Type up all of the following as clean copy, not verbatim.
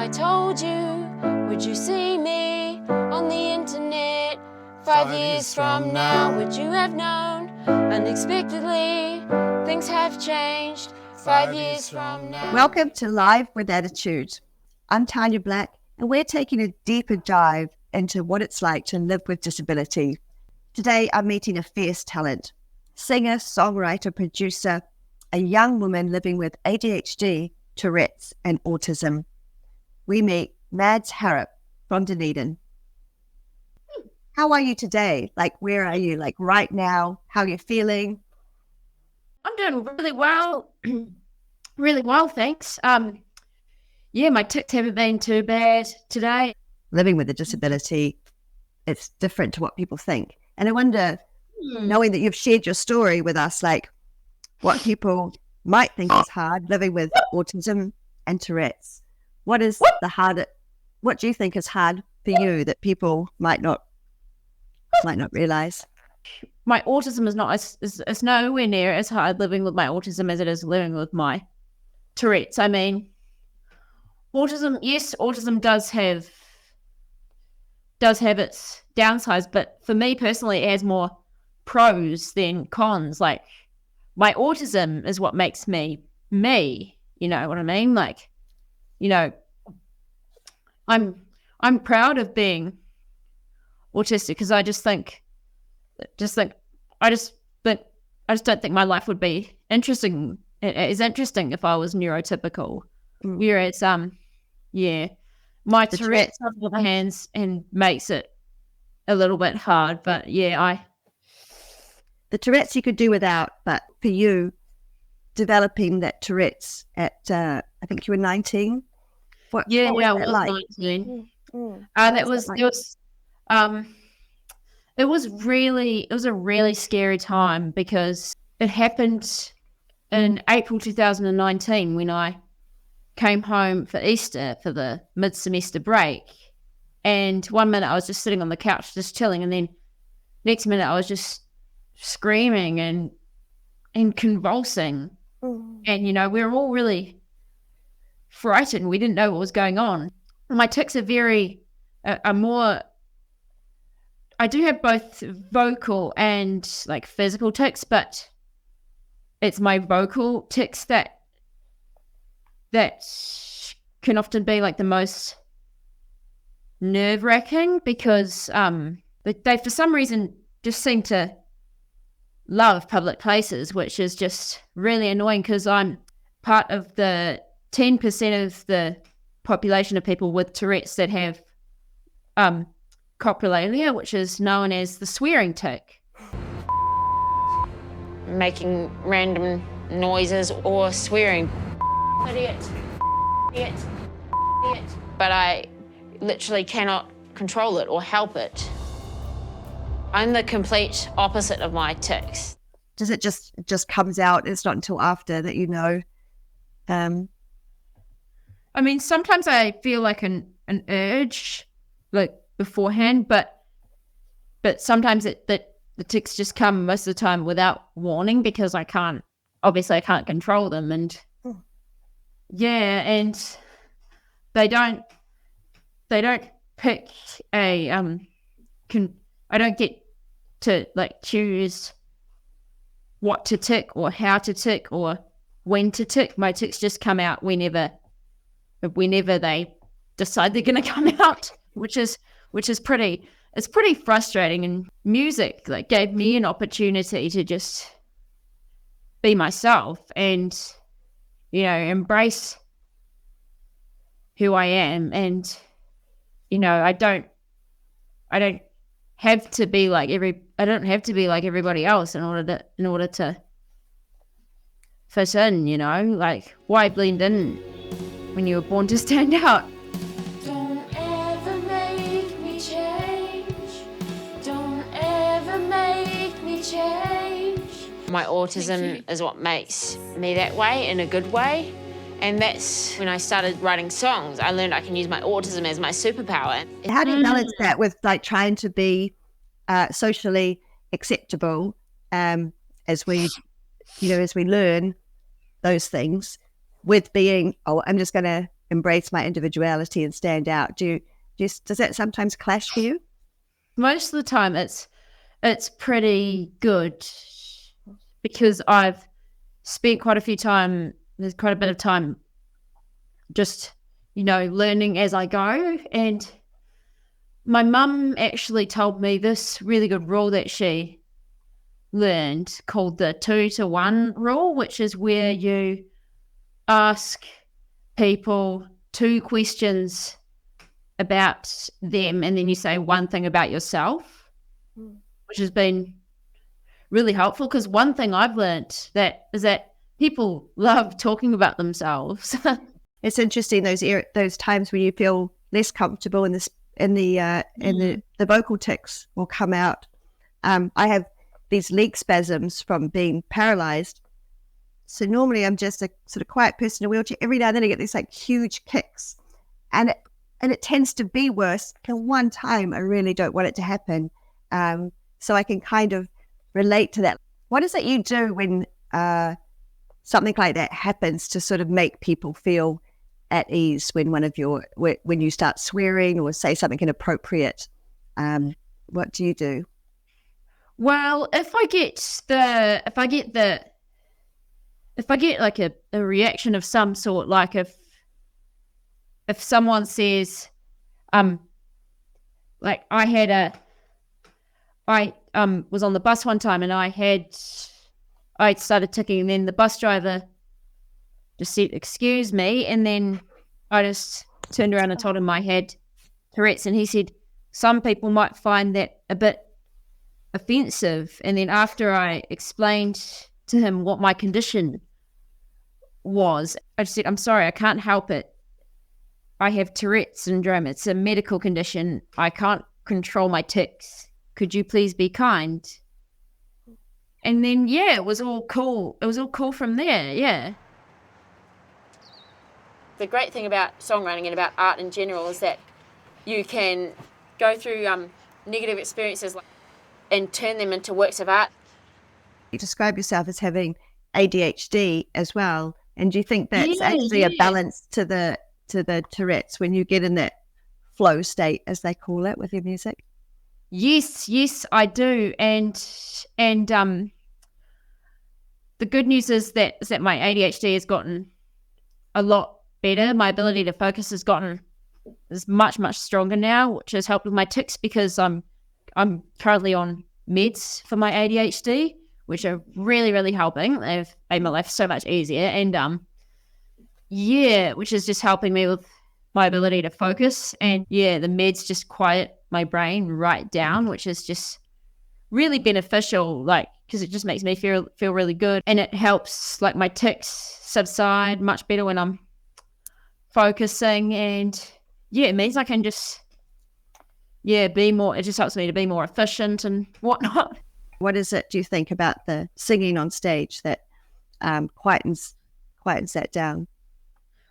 I told you, would you see me on the internet? 5 years from now, would you have known? Unexpectedly, things have changed. 5 years from now. Welcome to Live with Attitude. I'm Tanya Black, and we're taking a deeper dive into what it's like to live with disability. Today, I'm meeting a fierce talent, singer, songwriter, producer, a young woman living with ADHD, Tourettes, and autism. We meet Mads Harrop from Dunedin. How are you today? Like, where are you? Like, right now? How are you feeling? I'm doing really well. Really well, thanks. My tics haven't been too bad today. Living with a disability, it's different to what people think. And I wonder, knowing that you've shared your story with us, like what people might think is hard living with autism and Tourette's. What do you think is hard for you that people might not realize? My autism is not it's nowhere near as hard living with my autism as it is living with my Tourette's. I mean, autism does have its downsides, but for me personally, it has more pros than cons. Like, my autism is what makes me me. You know what I mean? Like, you know, I'm proud of being autistic because I just don't think my life would be interesting if I was neurotypical. Whereas, my Tourette's on the other hand and makes it a little bit hard. But the Tourette's you could do without, but for you, developing that Tourette's at I think you were 19. What was that like? 19. It was a really scary time because it happened in April 2019 when I came home for Easter for the mid-semester break. And 1 minute I was just sitting on the couch just chilling, and then next minute I was just screaming and convulsing. And, you know, we were all really frightened. We didn't know what was going on. My tics are more... I do have both vocal and like physical tics, but it's my vocal tics that can often be like the most nerve-wracking because they for some reason just seem to love public places, which is just really annoying because I'm part of the 10% of the population of people with Tourette's that have coprolalia, which is known as the swearing tic. Making random noises or swearing. Idiot. Idiot. Idiot. But I literally cannot control it or help it. I'm the complete opposite of my tics. Does it just comes out? It's not until after that you know? I mean, sometimes I feel like an urge, like beforehand, but sometimes the tics just come most of the time without warning because I can't control them, and and they don't pick a I don't get to like choose what to tic or how to tic or when to tic. My tics just come out whenever they decide they're going to come out, which is pretty frustrating. And music like gave me an opportunity to just be myself and, you know, embrace who I am. And, you know, I don't have to be like everybody else in order to fit in, you know, like why blend in when you were born to stand out? Don't ever make me change. Don't ever make me change. My autism is what makes me that way in a good way. And that's when I started writing songs. I learned I can use my autism as my superpower. How do you balance that with like trying to be socially acceptable as we learn those things with being, I'm just going to embrace my individuality and stand out. Does that sometimes clash for you? Most of the time it's pretty good because I've spent there's quite a bit of time just, learning as I go. And my mum actually told me this really good rule that she learned called the 2-to-1 rule, which is where you ask people 2 questions about them and then you say one thing about yourself, which has been really helpful because one thing I've learned is that people love talking about themselves. It's interesting those times when you feel less comfortable and the vocal tics will come out. I have these leg spasms from being paralyzed. So normally I'm just a sort of quiet person in a wheelchair. Every now and then I get these like huge kicks, and it tends to be worse. And one time I really don't want it to happen. So I can kind of relate to that. What is it you do when something like that happens to sort of make people feel at ease when when you start swearing or say something inappropriate? What do you do? Well, if I get like a reaction of some sort, like if someone says, like I was on the bus one time and I started ticking, and then the bus driver just said, "Excuse me," and then I just turned around and told him I had Tourette's, and he said, "Some people might find that a bit offensive." And then after I explained to him what my condition was, I just said, "I'm sorry, I can't help it. I have Tourette's syndrome. It's a medical condition. I can't control my tics. Could you please be kind?" And then, yeah, it was all cool. It was all cool from there, yeah. The great thing about songwriting and about art in general is that you can go through negative experiences and turn them into works of art. You describe yourself as having ADHD as well, and do you think that's actually a balance to the Tourette's when you get in that flow state, as they call it, with your music? Yes, I do, and the good news is that my ADHD has gotten a lot better. My ability to focus is much stronger now, which has helped with my tics because I'm currently on meds for my ADHD, which are really, really helping. They've made my life so much easier, and which is just helping me with my ability to focus. And the meds just quiet my brain right down, which is just really beneficial, because it just makes me feel really good, and it helps my tics subside much better when I'm focusing. And it means I can just be more, it just helps me to be more efficient and whatnot. What is it, do you think, about the singing on stage that quietens that down?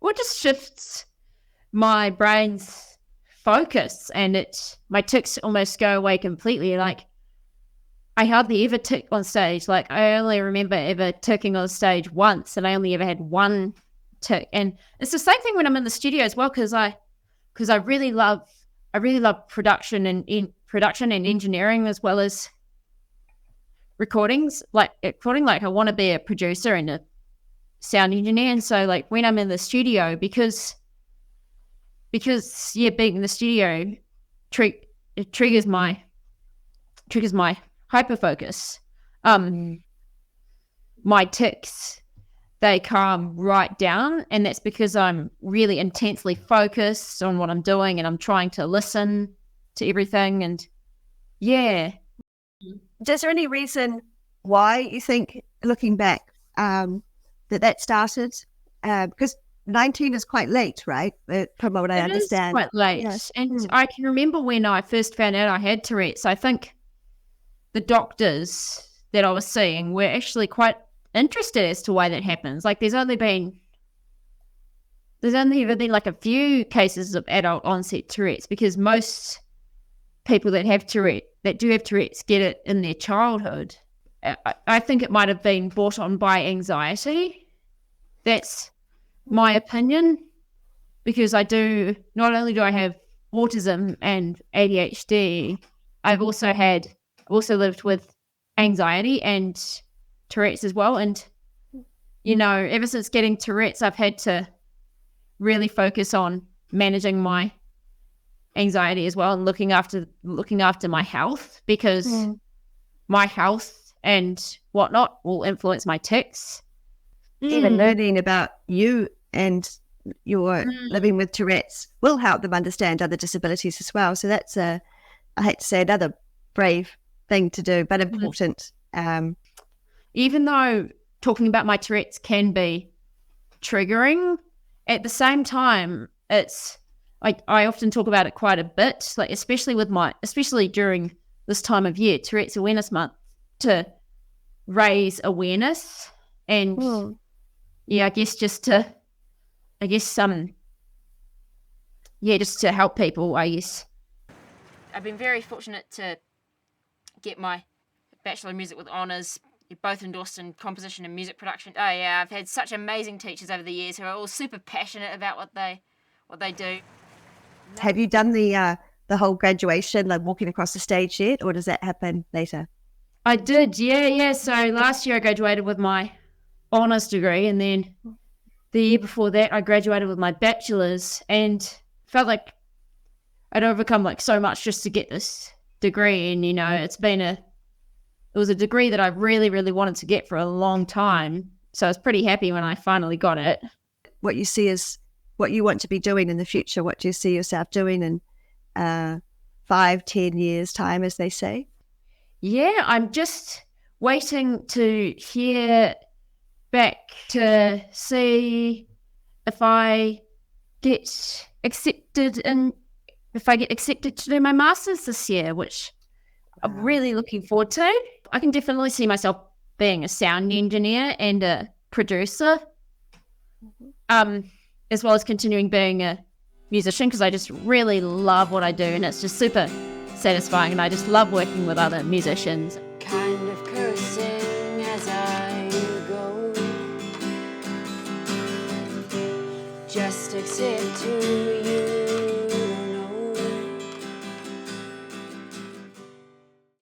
Well, it just shifts my brain's focus, and my tics almost go away completely. I hardly ever tick on stage. I only remember ever ticking on stage once, and I only ever had one tick. And it's the same thing when I'm in the studio as well, because I really love production and engineering as well as recordings. I want to be a producer and a sound engineer. And so when I'm in the studio, because being in the studio it triggers my hyperfocus. My tics, they calm right down, and that's because I'm really intensely focused on what I'm doing, and I'm trying to listen to everything. And is there any reason why you think, looking back, that started? Because 19 is quite late, right? From what I understand. It is quite late. Yes. And I can remember when I first found out I had Tourette's, I think the doctors that I was seeing were actually quite interested as to why that happens. There's only ever been a few cases of adult onset Tourette's, because most people that do have Tourette's get it in their childhood. I think it might have been brought on by anxiety. That's my opinion. because not only do I have autism and ADHD, I've also lived with anxiety and Tourette's as well. And, ever since getting Tourette's, I've had to really focus on managing my anxiety as well and looking after my health, because my health and whatnot will influence my tics. Even learning about you and your living with Tourette's will help them understand other disabilities as well. So that's I hate to say, another brave thing to do, but important. Even though talking about my Tourette's can be triggering, at the same time, it's like I often talk about it quite a bit, like especially during this time of year, Tourette's Awareness Month, to raise awareness and just to help people, I guess. I've been very fortunate to get my Bachelor of Music with honours, both endorsed in composition and music production. Oh yeah, I've had such amazing teachers over the years who are all super passionate about what they do. Have you done the whole graduation, like walking across the stage yet, or does that happen later? I did, yeah. So last year I graduated with my honours degree, and then the year before that I graduated with my bachelor's, and felt like I'd overcome like so much just to get this degree. And it was a degree that I really, really wanted to get for a long time. So I was pretty happy when I finally got it. What you see is what you want to be doing in the future. What do you see yourself doing in 5-10 years time, as they say? Yeah, I'm just waiting to hear back to see if I get accepted to do my master's this year, which I'm really looking forward to. I can definitely see myself being a sound engineer and a producer, as well as continuing being a musician, because I just really love what I do, and it's just super satisfying, and I just love working with other musicians. Kind of cursing as I go, just accept who you